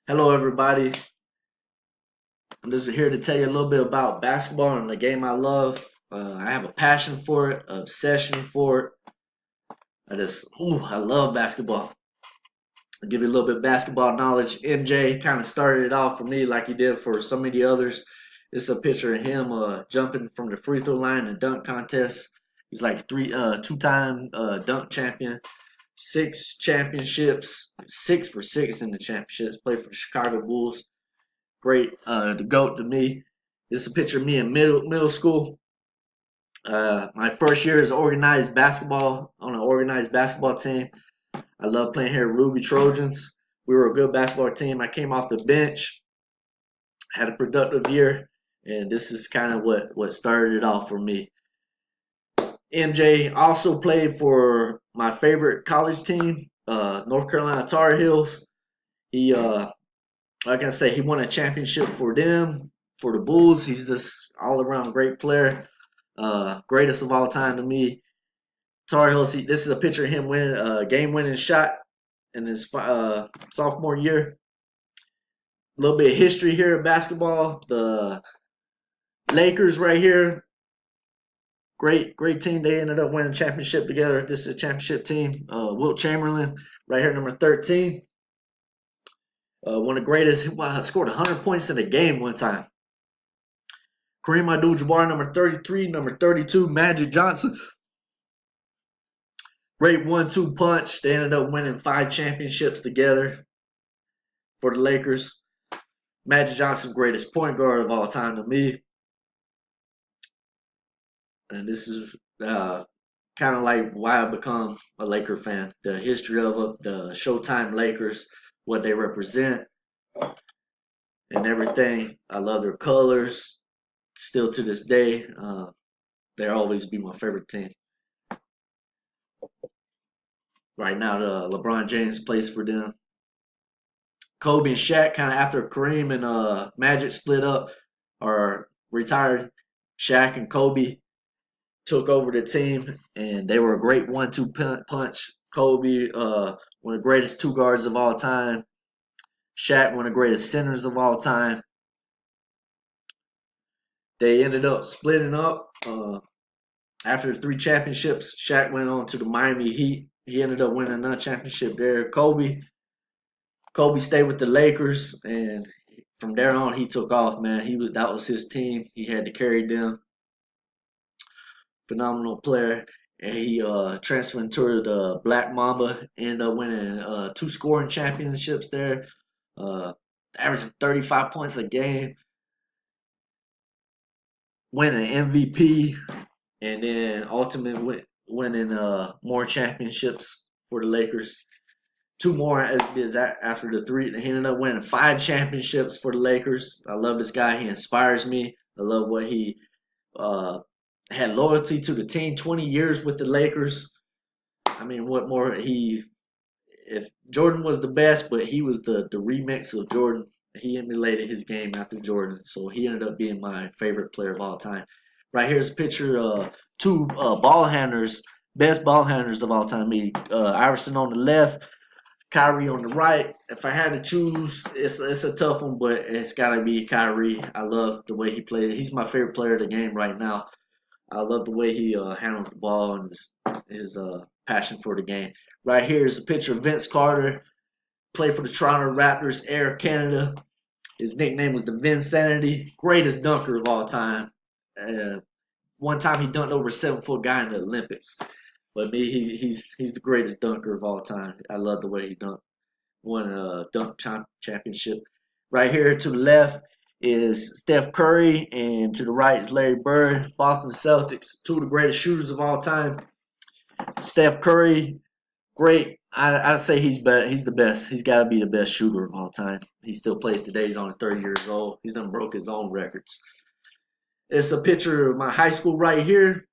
Hello, everybody. I'm just here to tell you a little bit about basketball and the game I love. I have a passion for it, obsession for it. I love basketball. I'll give you a little bit of basketball knowledge. MJ kind of started it off for me like he did for so many others. This is a picture of him jumping from the free throw line in dunk contest. He's like two-time dunk champion, six championships, 6 for 6 in the championships. Played for the Chicago Bulls. Great, the GOAT to me. This is a picture of me in middle school. My first year as organized basketball on an organized basketball team. I love playing here at Ruby Trojans. We were a good basketball team. I came off the bench, had a productive year, and this is kind of what started it off for me. MJ also played for my favorite college team, North Carolina Tar Heels. He like I say, he won a championship for them, for the Bulls. He's just all around great player, greatest of all time to me. Tar Heels. This is a picture of him winning a game-winning shot in his sophomore year. A little bit of history here in basketball. The Lakers right here, great team. They ended up winning a championship together. This is a championship team. Wilt Chamberlain right here, number 13. One of the greatest. Scored 100 points in a game one time. Kareem Abdul-Jabbar, number 33, number 32, Magic Johnson. Great 1-2 punch. They ended up winning 5 championships together for the Lakers. Magic Johnson, greatest point guard of all time to me. And this is kind of like why I become a Laker fan. The history of it, the Showtime Lakers, what they represent, and everything. I love their colors. Still to this day, they'll always be my favorite team. Right now, LeBron James plays for them. Kobe and Shaq, kind of after Kareem and Magic split up or retired, Shaq and Kobe took over the team, and they were a great 1-2 punch. Kobe, one of the greatest two guards of all time. Shaq, one of the greatest centers of all time. They ended up splitting up. After 3 championships, Shaq went on to the Miami Heat. He ended up winning another championship there. Kobe stayed with the Lakers, and from there on, he took off. Man, that was his team. He had to carry them. Phenomenal player, and he transferred to the Black Mamba. Ended up winning 2 scoring championships there, averaging 35 points a game, winning MVP, and then ultimately winning more championships for the Lakers. 2 more after the 3. He ended up winning 5 championships for the Lakers. I love this guy. He inspires me. I love what he had loyalty to the team. 20 years with the Lakers. I mean, what more? If Jordan was the best, but he was the remix of Jordan. He emulated his game after Jordan, so he ended up being my favorite player of all time. Right here's a picture of 2 ball handlers, best ball handlers of all time. Iverson on the left, Kyrie on the right. If I had to choose, it's a tough one, but it's got to be Kyrie. I love the way he played. He's my favorite player of the game right now. I love the way he handles the ball and his passion for the game. Right here is a picture of Vince Carter. Played for the Toronto Raptors, Air Canada. His nickname was the Vinsanity. Greatest dunker of all time. One time he dunked over a 7-foot guy in the Olympics. But he's the greatest dunker of all time. I love the way he dunked. Won a dunk championship. Right here to the left is Steph Curry, and to the right is Larry Bird. Boston Celtics, 2 of the greatest shooters of all time. Steph Curry, great. I say he's the best. He's got to be the best shooter of all time. He still plays today. He's only 30 years old. He's done broke his own records. It's a picture of my high school right here,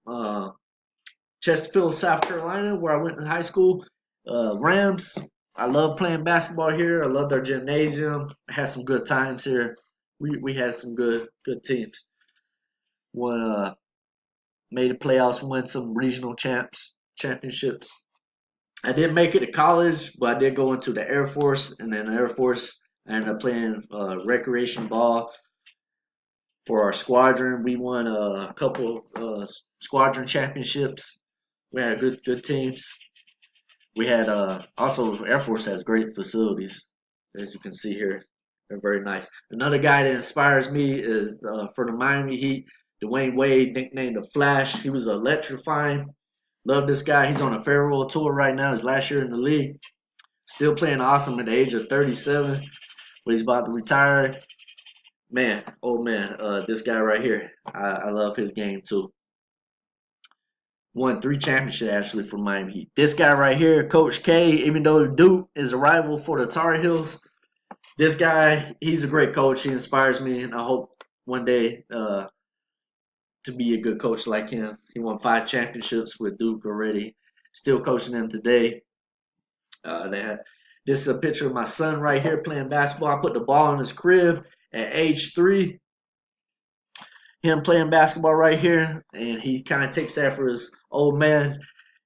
Chesterfield, South Carolina, where I went to high school. Rams. I love playing basketball here. I love their gymnasium. I had some good times here. We had some good teams. Won made the playoffs, won some regional championships. I didn't make it to college, but I did go into the Air Force, and then the Air Force I ended up playing recreation ball for our squadron. We won a couple squadron championships. We had good teams. We had also Air Force has great facilities, as you can see here. They're very nice. Another guy that inspires me is for the Miami Heat, Dwayne Wade, nicknamed the Flash. He was electrifying. Love this guy. He's on a farewell tour right now. His last year in the league. Still playing awesome at the age of 37. But he's about to retire. Man, oh man, this guy right here. I love his game too. Won 3 championships actually for Miami Heat. This guy right here, Coach K, even though Duke is a rival for the Tar Heels, this guy, he's a great coach. He inspires me, and I hope one day to be a good coach like him. He won 5 championships with Duke already. Still coaching them today. This is a picture of my son right here playing basketball. I put the ball in his crib at age 3. Him playing basketball right here, and he kind of takes after his old man.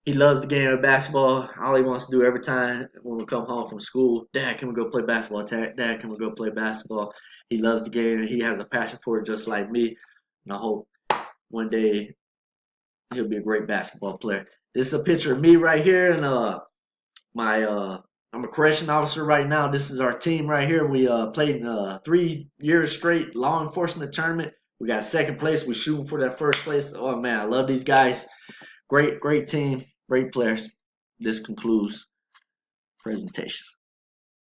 He loves the game of basketball. All he wants to do every time when we come home from school, Dad, can we go play basketball? Dad, can we go play basketball? He loves the game. He has a passion for it just like me, and I hope one day he'll be a great basketball player. This is a picture of me right here, and I'm a correction officer right now. This is our team right here. We played 3 years straight law enforcement tournament. We got second place. We're shooting for that first place. Oh man, I love these guys. Great team, great players. This concludes presentation.